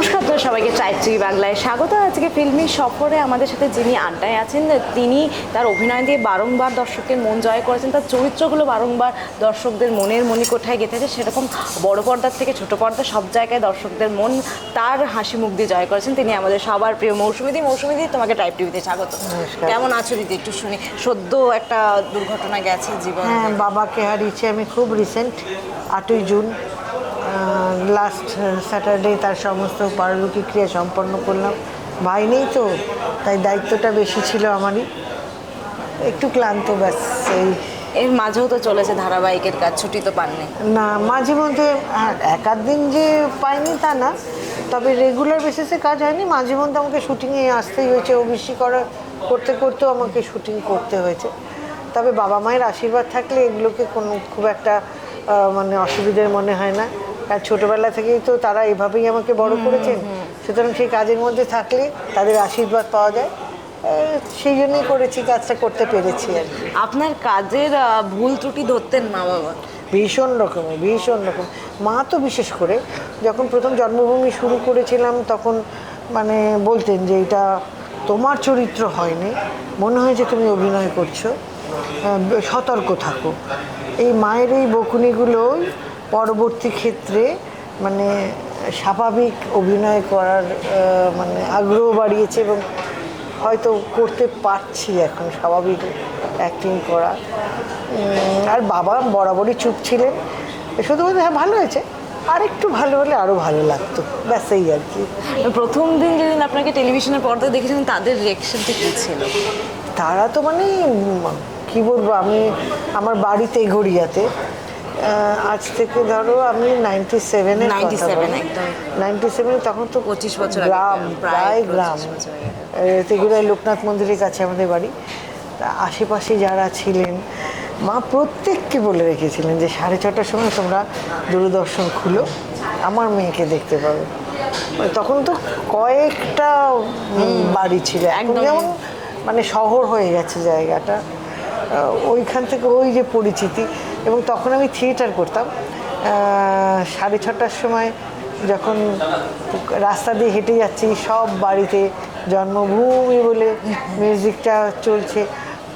নমস্কার তো সবাইকে চাইত্রী বাংলায় স্বাগত। আজকে ফিল্মি সফরে আমাদের সাথে যিনি আড্ডায় আছেন তিনি তার অভিনয় দিয়ে বারংবার দর্শকের মন জয় করেছেন, তার চরিত্রগুলো বারংবার দর্শকদের মনের মণিকোঠায় গেঁথেছে। সেরকম বড় পর্দার থেকে ছোট পর্দা সব জায়গায় দর্শকদের মন তার হাসি মুখ দিয়ে জয় করেছেন। তিনি আমাদের সবার প্রিয় মৌসুমীদি। মৌসুমীদি, তোমাকে টাইপ টিভিতে স্বাগত। কেমন আছো দিদি? একটু শুনি। সদ্য একটা দুর্ঘটনা গেছে জীবন। হ্যাঁ, বাবাকে হারিয়েছি আমি খুব রিসেন্ট 8ই জুন। লাস্ট স্যাটারডে তার সমস্ত পারলৌকিক ক্রিয়া সম্পন্ন করলাম। ভাই নেই তো, তাই দায়িত্বটা বেশি ছিল আমারই। একটু ক্লান্ত, ব্যাস এই। এর মাঝেও তো চলেছে ধারাবাহিকের কাজ, ছুটি তো পাননি? না, মাঝে মধ্যে এক আধ দিন যে পাইনি তা না, তবে রেগুলার বেসিসে কাজ হয়নি। মাঝে মধ্যে আমাকে শুটিংয়ে আসতেই হয়েছে, ওবিসি করতে করতেও আমাকে শুটিং করতে হয়েছে। তবে বাবা মায়ের আশীর্বাদ থাকলে এগুলোকে কোনো খুব একটা মানে অসুবিধার মনে হয় না। আর ছোটোবেলা থেকেই তো তারা এভাবেই আমাকে বড় করেছেন, সুতরাং সেই কাজের মধ্যে থাকলে তাদের আশীর্বাদ পাওয়া যায়। সেই জন্যই করেছি, কাজটা করতে পেরেছি আর কি। আপনার কাজের ভুল ত্রুটি ধরতেন মা বাবা? ভীষণ রকমের, ভীষণ রকম। মা তো বিশেষ করে যখন প্রথম জন্মভূমি শুরু করেছিলাম তখন মানে বলতেন যে এটা তোমার চরিত্র হয়নি, মনে হয় যে তুমি অভিনয় করছো, সতর্ক থাকো। এই মায়ের এই বকুনিগুলোই পরবর্তী ক্ষেত্রে মানে স্বাভাবিক অভিনয় করার মানে আগ্রহ বাড়িয়েছে এবং হয়তো করতে পারছি এখন স্বাভাবিক অ্যাক্টিং করা। আর বাবা বরাবরই চুপ ছিলেন, শুধু বলতে হ্যাঁ ভালো হয়েছে, আর একটু ভালো হলে আরও ভালো লাগতো, ব্যাস এই আর কি। প্রথম দিন যেদিন আপনাকে টেলিভিশনের পর্দায় দেখেছিলেন তাদের রিয়েকশনটা কী ছিল? তারা তো মানে কী বলবো, আমি আমার বাড়িতে গড়িয়াতে আজ থেকে ধরো আমি 97-এ 97, তখন তো 25 বছর গ্রাম, প্রায় গ্রাম। তেগুড়ায় লোকনাথ মন্দিরের কাছে আমাদের বাড়ি। তা আশেপাশে যারা ছিলেন মা প্রত্যেককে বলে রেখেছিলেন যে 6:30টার সময় তোমরা দূরদর্শন খুলো, আমার মেয়েকে দেখতে পাবে। তখন তো কয়েকটা বাড়ি ছিল, এখন যেমন মানে শহর হয়ে গেছে জায়গাটা। ওইখান থেকে ওই যে পরিচিতি। এবং তখন আমি থিয়েটার করতাম। 6:30টার সময় যখন রাস্তা দিয়ে হেঁটে যাচ্ছি, সব বাড়িতে জন্মভূমি বলে মিউজিকটা চলছে,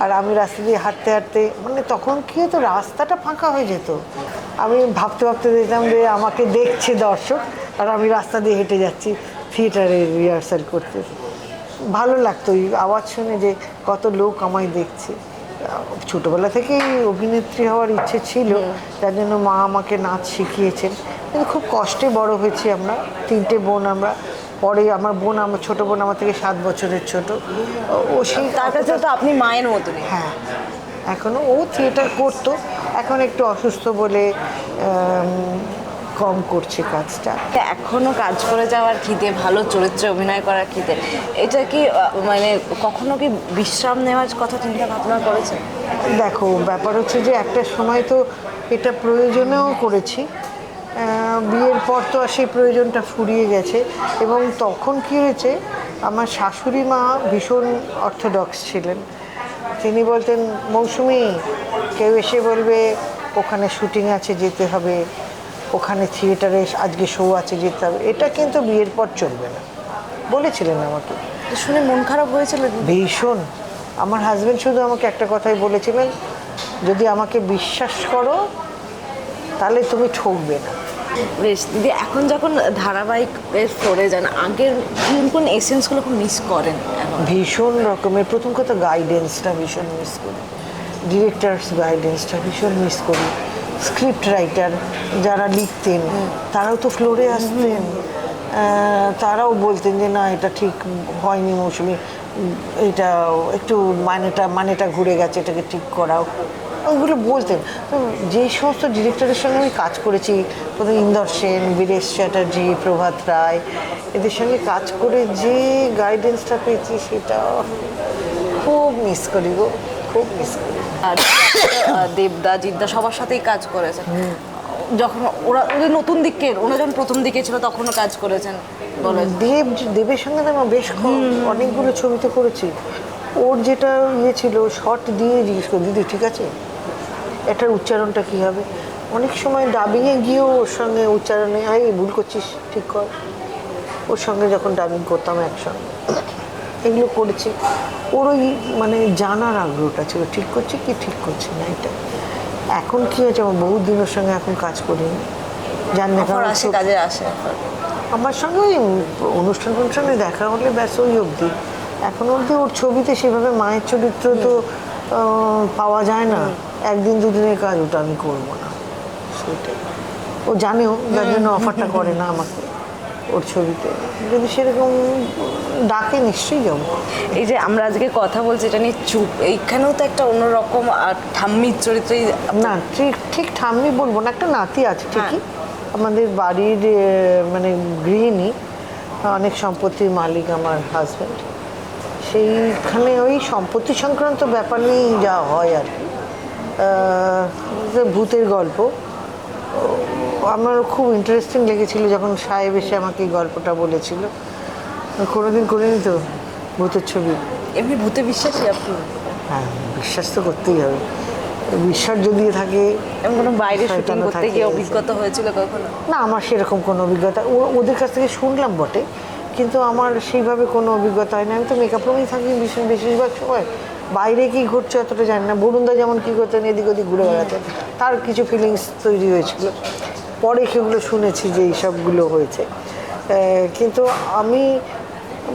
আর আমি রাস্তা দিয়ে হাঁটতে হাঁটতে মানে তখন কী হতো, রাস্তাটা ফাঁকা হয়ে যেত। আমি ভাবতে ভাবতে দেখতাম যে আমাকে দেখছে দর্শক, আর আমি রাস্তা দিয়ে হেঁটে যাচ্ছি থিয়েটারে রিহার্সাল করতে। ভালো লাগতো ওই আওয়াজ শুনে যে কত লোক আমায় দেখছে। ছোটোবেলা থেকেই অভিনেত্রী হওয়ার ইচ্ছে ছিল, তার জন্য মা আমাকে নাচ শিখিয়েছেন। কিন্তু খুব কষ্টে বড় হয়েছি আমরা, 3টে বোন আমরা। পরে আমার ছোটো বোন আমার থেকে 7 বছরের ছোট। ও সেই তার কাছে তো আপনি মায়ের মতনই। হ্যাঁ, এখনও ও থিয়েটার করতো, এখন একটু অসুস্থ বলে কম করছে কাজটা। এখনও কাজ করে যাওয়ার খিদে, ভালো চরিত্রে অভিনয় করার খিদে, এটা কি মানে কখনো কি বিশ্রাম নেওয়ার কথা চিন্তা ভাবনা করেছেন? দেখো, ব্যাপার হচ্ছে যে একটা সময় তো এটা প্রয়োজনেও করেছি, বিয়ের পর তো আর সেই প্রয়োজনটা ফুরিয়ে গেছে। এবং তখন কী হয়েছে, আমার শাশুড়ি মা ভীষণ অর্থোডক্স ছিলেন। তিনি বলতেন, মৌসুমী, কেউ এসে বলবে ওখানে শুটিং আছে যেতে হবে, ওখানে থিয়েটারে আজকে শো আছে যেতে হবে, এটা কিন্তু বিয়ের পর চলবে না, বলেছিলেন আমাকে। শুনে মন খারাপ হয়েছিল ভীষণ। আমার হাজব্যান্ড শুধু আমাকে একটা কথাই বলেছিলেন, যদি আমাকে বিশ্বাস করো তাহলে তুমি ঠকবে না। বেশ দিদি, এখন যখন ধারাবাহিকের ফ্লোরে যান, আগের কোন কোন এসেন্সগুলো খুব মিস করেন? ভীষণ রকমের। প্রথম কথা গাইডেন্সটা ভীষণ মিস করি, ডিরেক্টরস গাইডেন্সটা ভীষণ মিস করি। স্ক্রিপ্ট রাইটার যারা লিখতেন তারাও তো ফ্লোরে আসতেন, তারাও বলতেন যে না এটা ঠিক হয়নি মৌসুমী, এটা একটু মানেটা ঘুরে গেছে, এটাকে ঠিক করাও, ওইগুলো বলতেন। তো যে সমস্ত ডিরেক্টরের সঙ্গে আমি কাজ করেছি, প্রথম ইন্দর সেন, বীরেশ চ্যাটার্জি, প্রভাত রায়, এদের সঙ্গে কাজ করে যে গাইডেন্সটা পেয়েছি সেটা খুব মিস করি গো, খুব মিস করি। দেবদা, জিদ্দা সবার সাথেই কাজ করেছেন। যখন ওদের নতুন দিকের, ওরা যখন প্রথম দিকে ছিল তখনও কাজ করেছেন। দেবের সঙ্গে তো আমার বেশ অনেকগুলো ছবিতে করেছি। ওর যেটা ইয়ে ছিল, শর্ট দিয়ে জিজ্ঞেস করি, দিদি ঠিক আছে, এটার উচ্চারণটা কী হবে। অনেক সময় ডাবিংয়ে গিয়েও ওর সঙ্গে উচ্চারণে ভুল করছিস, ঠিক কর। ওর সঙ্গে যখন ডাবিং করতাম একসঙ্গে এগুলো করেছি। ওর ওই মানে জানার আগ্রহটা ছিল, ঠিক করছে কি ঠিক করছে না এটা। এখন কি হয়েছে, আমার বহুত দিনের সঙ্গে এখন কাজ করিনি, জানি না অফার কারণ আসে, কাজে আসে। আমার সঙ্গে ওই অনুষ্ঠানে দেখা হলে ব্যাস ওই অবধি। এখন অবধি ওর ছবিতে সেভাবে মায়ের চরিত্র তো পাওয়া যায় না, একদিন দুদিনের কাজ ওটা আমি করবো না, সেটাই। ও জানেও, যার জন্য অফারটা করে না আমাকে ওর ছবিতে। যদি সেরকম ডাকে নিশ্চয়ই যাবো। এই যে আমরা আজকে কথা বলছি এটা নিয়ে চুপ, এইখানেও তো একটা অন্যরকম ঠাম্মির চরিত্রই। না ঠিক ঠিক ঠাম্মি বলবো না, একটা নাতি আছে ঠিকই, আমাদের বাড়ির মানে গৃহিণী, অনেক সম্পত্তির মালিক আমার হাজব্যান্ড। সেইখানে ওই সম্পত্তি সংক্রান্ত ব্যাপার নিয়েই যা হয় আর কি, ভূতের গল্প। আমার খুব ইন্টারেস্টিং লেগেছিল যখন সাহেব এসে আমাকে এই গল্পটা বলেছিল। কোনোদিন করিনি তো ভূতের ছবি। এমনি ভূতে বিশ্বাসী আপনি? হ্যাঁ, বিশ্বাস তো করতেই হবে, বিশ্বাস যদি থাকে। এমন কোনো বাইরে শুটিং শয়তানও করতে থাকে। গিয়ে অভিজ্ঞতা হয়েছিল কখনো? না, আমার সেরকম কোনো অভিজ্ঞতা, ওদের কাছ থেকে শুনলাম বটে, কিন্তু আমার সেইভাবে কোনো অভিজ্ঞতা হয় না। আমি তো মেকআপ রুমেই থাকি বেশিরভাগ সময়, বাইরে কি ঘটছে অতটা জানি না। বরুণদা যেমন কী করতেন, এদিক ওদিক ঘুরে বেড়াতেন, তার কিছু ফিলিংস তৈরি হয়েছিল, পরে সেগুলো শুনেছি যে এইসবগুলো হয়েছে। কিন্তু আমি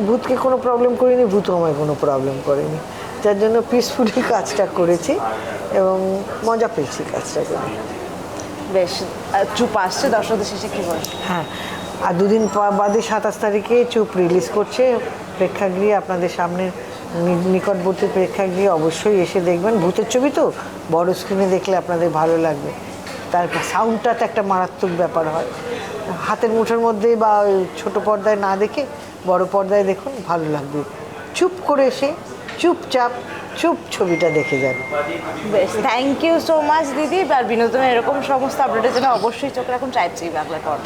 ভূতকে কোনো প্রবলেম করিনি, ভূতও আমায় কোনো প্রবলেম করেনি, যার জন্য পিসফুলি কাজটা করেছি এবং মজা পেয়েছি কাজটা করে। বেশ। চুপ আসছে দর্শকদের শেষে কি বল? হ্যাঁ, আর দুদিন বাদে 27 তারিখে চুপ রিলিজ করছে প্রেক্ষাগৃহে, আপনাদের সামনে নিকটবর্তী প্রেক্ষাগৃহে। অবশ্যই এসে দেখবেন, ভূতের ছবি তো বড় স্ক্রিনে দেখলে আপনাদের ভালো লাগবে। তার সাউন্ডটা তো একটা মারাত্মক ব্যাপার হয়, হাতের মুঠোর মধ্যে বা ছোট পর্দায় না দেখে বড় পর্দায় দেখুন, ভালো লাগবে। চুপ করে এসে চুপচাপ চুপ ছবিটা দেখে যাবে। বেশ, থ্যাংক ইউ সো মাচ দিদি। আর বিনোদনের এরকম সমস্ত আপডেটের জন্য অবশ্যই চোখ রাখুন ট্রাইবস বাংলার পর্দায়।